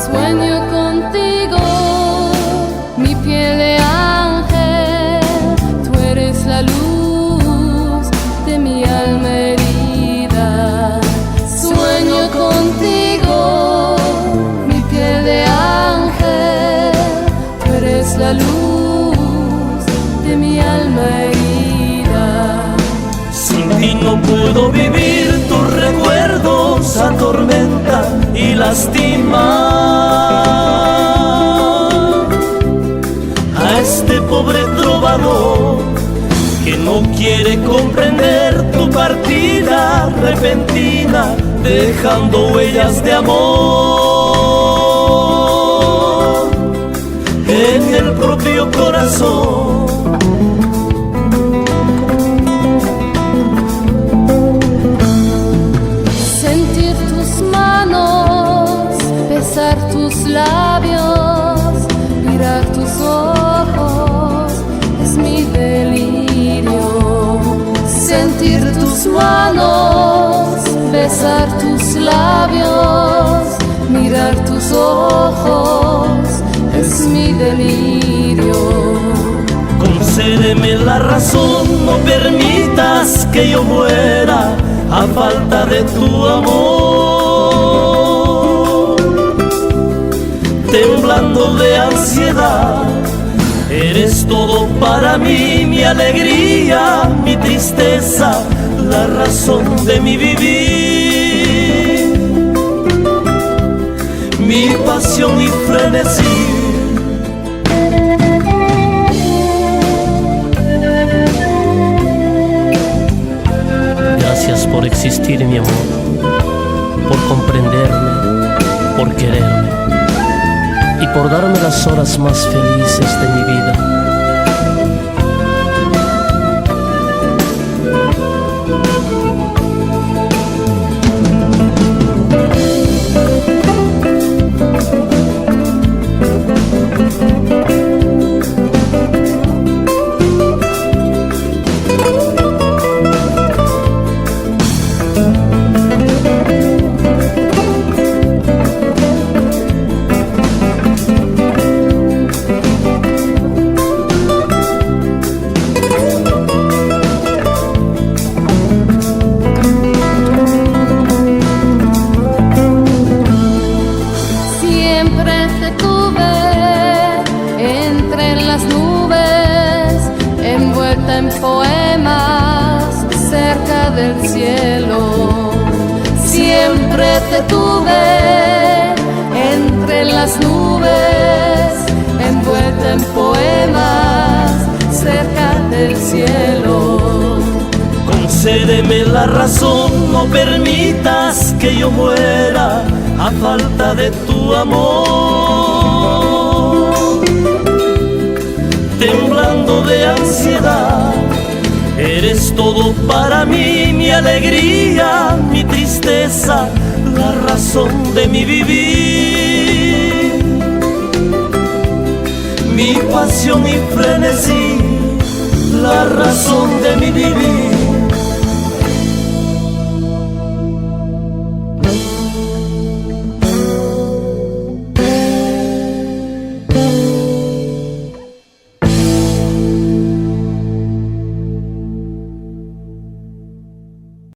Sueño contigo, mi piel de ángel, tú eres la luz de mi alma herida. Sueño contigo, mi piel de ángel, tú eres la luz de mi alma herida. Sin ti no puedo vivir, tus recuerdos atormentan y lastiman a este pobre trovador que no quiere comprender tu partida repentina, dejando huellas de amor en el propio corazón. Sentir tus manos, besar tus labios, mirar tus ojos, es mi delirio. Sentir tus manos, besar tus labios, mirar tus ojos, es mi delirio. Concédeme la razón, no permitas que yo muera a falta de tu amor. Temblando de ansiedad, eres todo para mí, mi alegría, mi tristeza, la razón de mi vivir, mi pasión y frenesí. Gracias por existir, mi amor, por comprenderme, por quererme y por darme las horas más felices de mi vida. En poemas cerca del cielo, siempre te tuve entre las nubes, envuelta en poemas cerca del cielo. Concédeme la razón, no permitas que yo muera a falta de tu amor. Temblando de ansiedad, eres todo para mí, mi alegría, mi tristeza, la razón de mi vivir, mi pasión y frenesí, la razón de mi vivir.